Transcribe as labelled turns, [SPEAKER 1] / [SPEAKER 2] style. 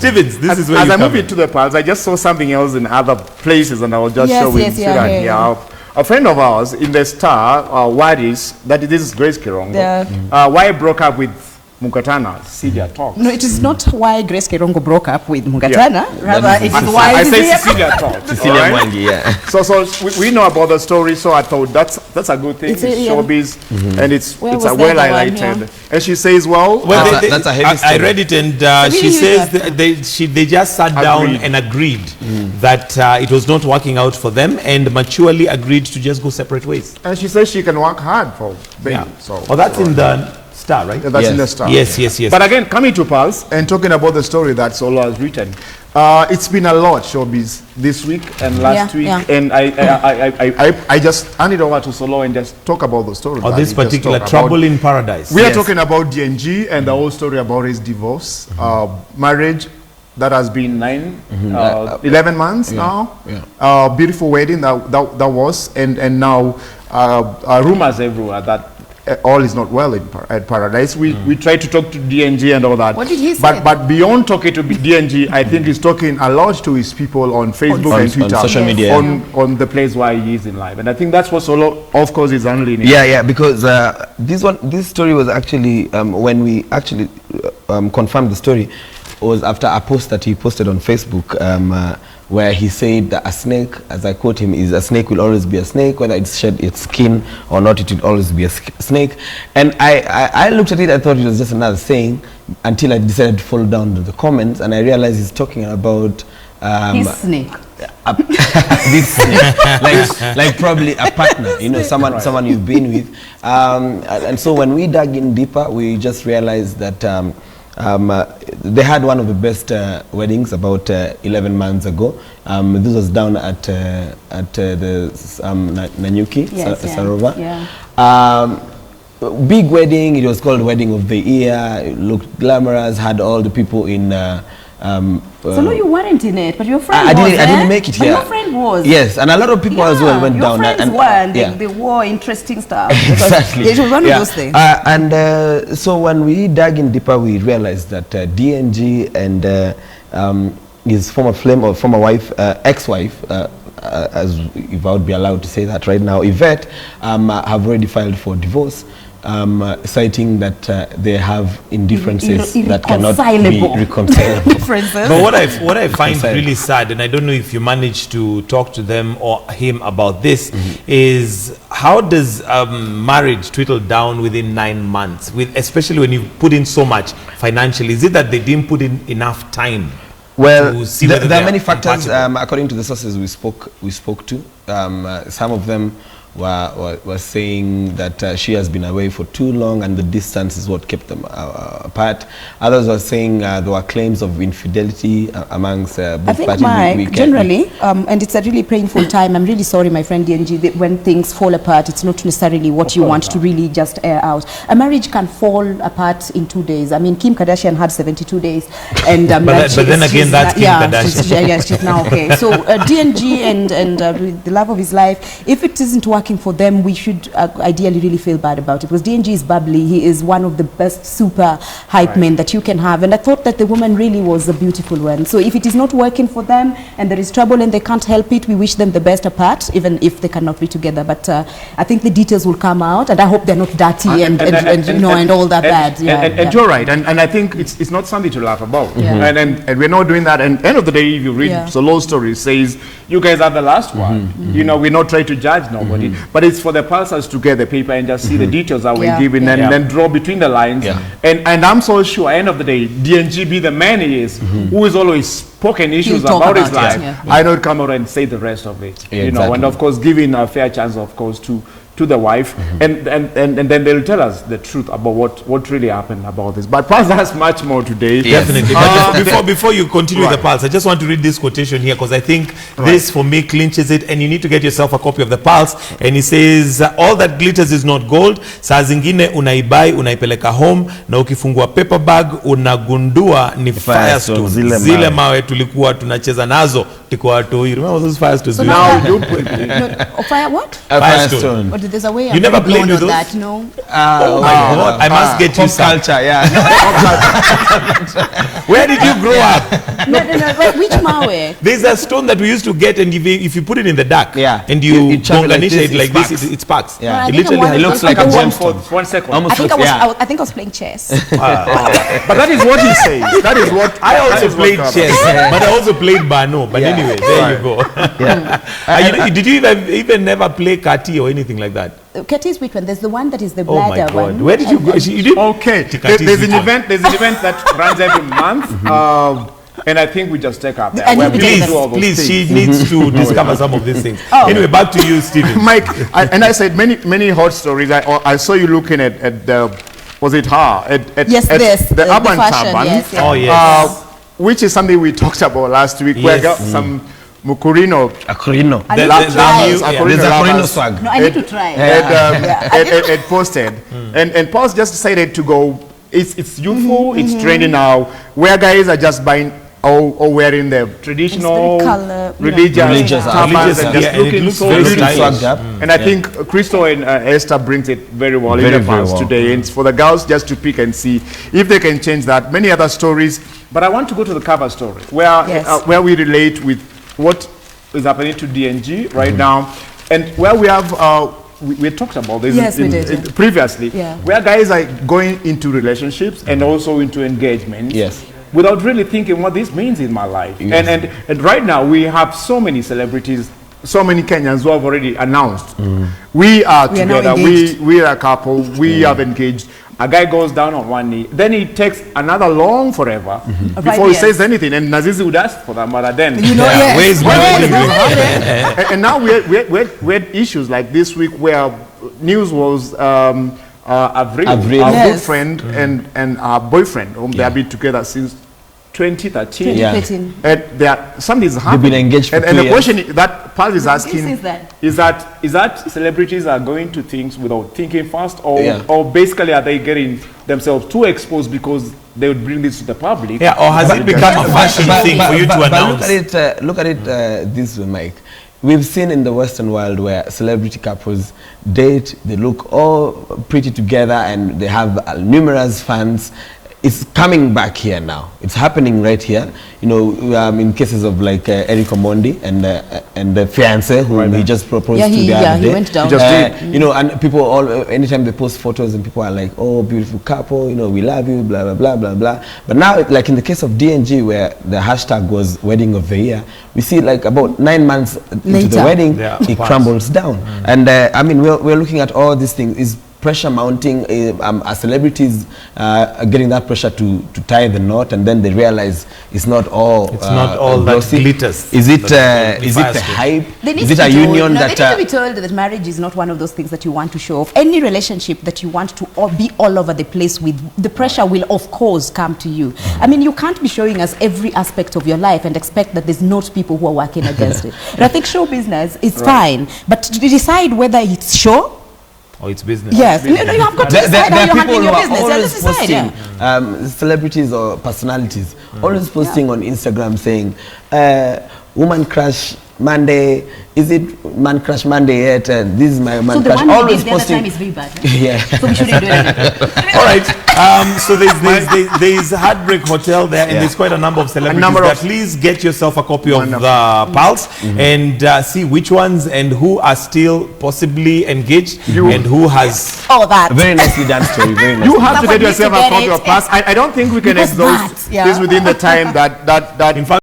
[SPEAKER 1] Stevens, this is where
[SPEAKER 2] as
[SPEAKER 1] you
[SPEAKER 2] I
[SPEAKER 1] come
[SPEAKER 2] move into the pulse, I just saw something else in other places, and I will just show it here. A friend of ours in the Star, Wadis, this is Grace Kirongo. Why broke up with Mukatana, Cecilia talks.
[SPEAKER 3] No, it is not why Grace Kirongo broke up with Mukatana. Rather, it is why
[SPEAKER 2] I say Cecilia talks.
[SPEAKER 1] Cecilia Mwangi, yeah.
[SPEAKER 2] So we know about the story, so I thought that's a good thing. It's showbiz, and it's well highlighted. And she says,
[SPEAKER 1] that's a heavy story. I read it, and she says they just sat down and agreed that it was not working out for them, and maturely agreed to just go separate ways.
[SPEAKER 2] And she says she can work hard for baby.
[SPEAKER 1] Yeah. So that's in the Star, right?
[SPEAKER 2] Yeah, that's in the Star.
[SPEAKER 1] Yes.
[SPEAKER 2] But again, coming to Pulse and talking about the story that Solo has written, it's been a lot, showbiz, this week and last week, and I just hand it over to Solo and just talk about the story.
[SPEAKER 1] This particular Trouble in Paradise.
[SPEAKER 2] We are talking about DNG and the whole story about his divorce, marriage that has been 11 months now. Beautiful wedding that was, and now rumors everywhere that all is not well at Paradise. We tried to talk to DNG and all that.
[SPEAKER 3] What did he say?
[SPEAKER 2] But beyond talking to DNG, I think he's talking a lot to his people on Facebook and Twitter,
[SPEAKER 1] on social media,
[SPEAKER 2] on the place where he is in life. And I think that's what Solo, of course, is handling.
[SPEAKER 4] Yeah, because this story was actually when we actually confirmed the story was after a post that he posted on Facebook. Where he said that a snake, as I quote him, is a snake will always be a snake, whether it's shed its skin or not, it will always be a snake. And I looked at it, I thought it was just another saying, until I decided to follow down to the comments, and I realized he's talking about
[SPEAKER 3] his snake.
[SPEAKER 4] This snake, like probably a partner, someone you've been with. And so when we dug in deeper, we just realized that they had one of the best weddings about 11 months ago. This was down at the Nanyuki, Sarova. Big wedding. It was called Wedding of the Year. It looked glamorous. Had all the people in.
[SPEAKER 3] So no, you weren't in it, but your friend was.
[SPEAKER 4] I didn't make it here.
[SPEAKER 3] Your friend was.
[SPEAKER 4] Yes, and a lot of people as well went down.
[SPEAKER 3] Your friends were. They wore interesting stuff.
[SPEAKER 4] Exactly.
[SPEAKER 3] It was one of those things.
[SPEAKER 4] So when we dug in deeper, we realized that DNG and his former wife, ex-wife, as if I would be allowed to say that right now, Yvette, have already filed for divorce. Citing that they have indifferences that cannot be reconcilable.
[SPEAKER 1] But what I find really sad, and I don't know if you managed to talk to them or him about this, is how does marriage twiddle down within 9 months, especially when you put in so much financially? Is it that they didn't put in enough time?
[SPEAKER 4] Well, there are many factors. According to the sources we spoke to, some of them were saying that she has been away for too long and the distance is what kept them apart. Others were saying there were claims of infidelity amongst both parties.
[SPEAKER 3] I think, Mike, generally, and it's a really painful time. I'm really sorry, my friend DNG, that when things fall apart, it's not necessarily what you want to really just air out. A marriage can fall apart in 2 days. I mean, Kim Kardashian had 72 days. And,
[SPEAKER 1] but then again, that's Kim Kardashian.
[SPEAKER 3] She's now okay. So DNG and the love of his life, if it isn't working for them, we should ideally really feel bad about it, because DNG is bubbly. He is one of the best super hype men that you can have, and I thought that the woman really was a beautiful one. So if it is not working for them and there is trouble and they can't help it, we wish them the best apart, even if they cannot be together. But I think the details will come out, and I hope they're not dirty and all that bad.
[SPEAKER 2] And you're right, and I think it's not something to laugh about. And we're not doing that. And end of the day, if you read Solo's story, it says you guys are the last one. We're not trying to judge nobody. But it's for the pulsers to get the paper and just see the details that we're giving and then draw between the lines. And I'm so sure, at the end of the day, DNG be the man he is, who is always spoken issues about his life. I don't come out and say the rest of it. And of course, giving a fair chance, of course, to the wife, and then they'll tell us the truth about what really happened about this. But Pulse has much more today.
[SPEAKER 1] Definitely. But before you continue with the Pulse, I just want to read this quotation here, because I think this for me clinches it, and you need to get yourself a copy of the Pulse. And he says, all that glitters is not gold. Saa zingine unaibai, unaipeleka home, na ukifungua paper bag unagundua ni firestone. Zile mawe tulikuwa tunacheza nazo tikuwa tu. Remember those firestones?
[SPEAKER 3] So now fire what?
[SPEAKER 1] Firestone.
[SPEAKER 3] there's a way
[SPEAKER 1] You
[SPEAKER 3] I'm
[SPEAKER 1] never
[SPEAKER 3] very
[SPEAKER 1] played
[SPEAKER 3] blown
[SPEAKER 1] with
[SPEAKER 3] on
[SPEAKER 1] those?
[SPEAKER 3] that, no?
[SPEAKER 1] Oh my God, I must get you
[SPEAKER 4] Pop
[SPEAKER 1] some.
[SPEAKER 4] culture, yeah.
[SPEAKER 1] Where did you grow up?
[SPEAKER 3] No. Wait, which mawe?
[SPEAKER 1] There's a stone that we used to get, and if you put it in the dark,
[SPEAKER 4] Yeah.
[SPEAKER 1] and
[SPEAKER 4] You
[SPEAKER 1] you
[SPEAKER 4] chop it like
[SPEAKER 1] gonganisha
[SPEAKER 4] this,
[SPEAKER 1] it like
[SPEAKER 4] it
[SPEAKER 1] this,
[SPEAKER 4] sparks.
[SPEAKER 1] it sparks.
[SPEAKER 4] Yeah.
[SPEAKER 3] No, I
[SPEAKER 1] It
[SPEAKER 3] think
[SPEAKER 1] literally
[SPEAKER 3] I'm one
[SPEAKER 4] It
[SPEAKER 3] of
[SPEAKER 4] looks
[SPEAKER 3] those
[SPEAKER 4] like a
[SPEAKER 3] people-
[SPEAKER 4] gemstone.
[SPEAKER 2] For 1 second.
[SPEAKER 4] Almost
[SPEAKER 3] I
[SPEAKER 4] looks-
[SPEAKER 3] think I was playing chess.
[SPEAKER 2] But that is what he says. That is what
[SPEAKER 1] I
[SPEAKER 2] that
[SPEAKER 1] also
[SPEAKER 2] is what
[SPEAKER 1] played
[SPEAKER 2] comes.
[SPEAKER 1] chess, but I also played Bano. But
[SPEAKER 4] Yeah.
[SPEAKER 1] anyway, there you go. Did you even never play Kati or anything like that?
[SPEAKER 3] Kati is which one? There's the one that is the
[SPEAKER 1] Oh my
[SPEAKER 3] bladder
[SPEAKER 1] God!
[SPEAKER 3] one.
[SPEAKER 1] Where did you go? You didn't.
[SPEAKER 2] Okay,
[SPEAKER 1] Tikati
[SPEAKER 2] there's
[SPEAKER 1] is
[SPEAKER 2] an
[SPEAKER 1] which one?
[SPEAKER 2] event. There's an event that runs every month, and I think we just take up there.
[SPEAKER 3] And
[SPEAKER 2] where
[SPEAKER 3] you
[SPEAKER 2] we
[SPEAKER 3] take
[SPEAKER 2] do all
[SPEAKER 3] them.
[SPEAKER 2] those
[SPEAKER 1] Please,
[SPEAKER 2] things.
[SPEAKER 1] she needs to discover some of these things.
[SPEAKER 3] Oh.
[SPEAKER 1] Anyway, back to you, Stephen.
[SPEAKER 2] Mike, I said many hot stories. I saw you looking at the, was it her?
[SPEAKER 3] Yes,
[SPEAKER 2] at
[SPEAKER 3] this,
[SPEAKER 2] the
[SPEAKER 3] the
[SPEAKER 2] urban
[SPEAKER 3] fashion,
[SPEAKER 2] turban.
[SPEAKER 3] yes, yes.
[SPEAKER 1] Oh, yes.
[SPEAKER 2] Which is something we talked about last week.
[SPEAKER 1] Yes.
[SPEAKER 2] Where I got some Mukurino.
[SPEAKER 4] Akurino.
[SPEAKER 3] I need
[SPEAKER 1] The-
[SPEAKER 3] to
[SPEAKER 1] the
[SPEAKER 3] try.
[SPEAKER 1] new- yeah.
[SPEAKER 4] There's
[SPEAKER 2] lovers
[SPEAKER 4] Akurino swag.
[SPEAKER 3] No, I need to try.
[SPEAKER 2] had posted, and Paul's just decided to go. It's youthful, it's trending now, where guys are just buying or wearing the traditional
[SPEAKER 3] It's very color, you know.
[SPEAKER 2] religious turbans
[SPEAKER 1] Religious,
[SPEAKER 2] and
[SPEAKER 1] yeah,
[SPEAKER 2] just
[SPEAKER 1] and it
[SPEAKER 2] looking
[SPEAKER 1] looks
[SPEAKER 2] so
[SPEAKER 1] very
[SPEAKER 2] beautiful.
[SPEAKER 1] stylish.
[SPEAKER 4] Swagged up.
[SPEAKER 2] And I think Crystal and Esther brings it very well in
[SPEAKER 4] Very,
[SPEAKER 2] the
[SPEAKER 4] very
[SPEAKER 2] past
[SPEAKER 4] well.
[SPEAKER 2] today. And it's for the girls just to pick and see if they can change that. Many other stories, but I want to go to the cover story where
[SPEAKER 3] Yes.
[SPEAKER 2] where we relate with what is happening to DNG right now, and where we have we talked about this
[SPEAKER 3] Yes, we did.
[SPEAKER 2] previously,
[SPEAKER 3] Yeah.
[SPEAKER 2] where guys are going into relationships and also into engagement.
[SPEAKER 4] Yes.
[SPEAKER 2] Without really thinking what this means in my life.
[SPEAKER 4] Yes.
[SPEAKER 2] And right now we have so many celebrities, so many Kenyans who have already announced we are
[SPEAKER 3] We are now
[SPEAKER 2] together,
[SPEAKER 3] engaged.
[SPEAKER 2] we are a couple, we have engaged. A guy goes down on one knee, then it takes another long forever before he
[SPEAKER 3] 5 years.
[SPEAKER 2] says anything, and Nazizi would ask for that mother then.
[SPEAKER 3] You know,
[SPEAKER 1] Yeah,
[SPEAKER 3] yes.
[SPEAKER 1] where's my
[SPEAKER 3] Where is
[SPEAKER 1] money?
[SPEAKER 3] it?
[SPEAKER 2] And now we had issues like this week where news was Avril,
[SPEAKER 4] Avril.
[SPEAKER 2] our good
[SPEAKER 3] Yes.
[SPEAKER 2] friend and our boyfriend, whom they have been together since 2013.
[SPEAKER 4] Yeah.
[SPEAKER 3] 2013.
[SPEAKER 2] And something's happening.
[SPEAKER 4] been engaged for
[SPEAKER 2] and
[SPEAKER 4] 2
[SPEAKER 2] the
[SPEAKER 4] years.
[SPEAKER 2] question that Paz is asking
[SPEAKER 3] This is that.
[SPEAKER 2] is that celebrities are going to things without thinking first, or
[SPEAKER 4] Yeah.
[SPEAKER 2] or basically are they getting themselves too exposed because they would bring this to the public?
[SPEAKER 1] Yeah, or has it become a fashion thing for you to announce?
[SPEAKER 4] Look at it this way, Mike. We've seen in the Western world where celebrity couples date, they look all pretty together, and they have numerous fans. It's coming back here now. It's happening right here. You know, in cases of like Eric Omondi and the fiance whom he just proposed
[SPEAKER 3] Yeah,
[SPEAKER 4] to the other
[SPEAKER 3] he
[SPEAKER 4] day.
[SPEAKER 3] went down.
[SPEAKER 2] He just did.
[SPEAKER 4] You know, and people all anytime they post photos and people are like, "Oh, beautiful couple. You know, we love you." Blah blah blah blah blah. But now, like in the case of DNG, where the hashtag was wedding of the year, we see like about 9 months into the
[SPEAKER 3] Later.
[SPEAKER 4] wedding,
[SPEAKER 1] Yeah,
[SPEAKER 4] it
[SPEAKER 1] fast.
[SPEAKER 4] crumbles down. And I mean, we're looking at all these things. Is pressure mounting? Are celebrities getting that pressure to tie the knot, and then they realize it's not all
[SPEAKER 1] It's not all that
[SPEAKER 4] glossy?
[SPEAKER 1] glitters.
[SPEAKER 4] Is it
[SPEAKER 1] That
[SPEAKER 4] is
[SPEAKER 1] the
[SPEAKER 4] it
[SPEAKER 1] fire
[SPEAKER 4] the
[SPEAKER 1] stick.
[SPEAKER 4] hype?
[SPEAKER 3] They need
[SPEAKER 4] Is
[SPEAKER 3] to
[SPEAKER 4] it a
[SPEAKER 3] be told,
[SPEAKER 4] union
[SPEAKER 3] no,
[SPEAKER 4] that
[SPEAKER 3] they need to be told that marriage is not one of those things that you want to show off. Any relationship that you want to be all over the place with, the pressure will of course come to you. I mean, you can't be showing us every aspect of your life and expect that there's not people who are working against it. And I think show business is fine, but to decide whether it's show,
[SPEAKER 1] Or it's business?
[SPEAKER 3] yes, no, you have got to decide how you're handling your business. Yeah,
[SPEAKER 4] always
[SPEAKER 3] just decide,
[SPEAKER 4] posting,
[SPEAKER 3] yeah.
[SPEAKER 4] celebrities or personalities, always posting on Instagram saying, woman crush Monday, is it man crush Monday yet? This is my man
[SPEAKER 3] So the
[SPEAKER 4] crush.
[SPEAKER 3] one we
[SPEAKER 4] Always
[SPEAKER 3] did the other
[SPEAKER 4] posting.
[SPEAKER 3] time is very bad.
[SPEAKER 4] Yeah.
[SPEAKER 3] So we shouldn't do anything.
[SPEAKER 1] All right. So there's Heartbreak Hotel there, and there's quite a number of celebrities
[SPEAKER 2] number
[SPEAKER 1] there.
[SPEAKER 2] of-
[SPEAKER 1] Please get yourself a copy of
[SPEAKER 2] Wonderful.
[SPEAKER 1] the Pulse and see which ones and who are still possibly engaged and who has.
[SPEAKER 3] All that.
[SPEAKER 4] Very nicely done story. Very nice.
[SPEAKER 2] You have to
[SPEAKER 3] Someone
[SPEAKER 2] get
[SPEAKER 3] needs to
[SPEAKER 2] yourself a
[SPEAKER 3] get
[SPEAKER 2] copy
[SPEAKER 3] it.
[SPEAKER 2] of Pass. I don't think we can
[SPEAKER 3] Because
[SPEAKER 2] exhaust
[SPEAKER 3] that, yeah.
[SPEAKER 2] this within the time that
[SPEAKER 1] In fact,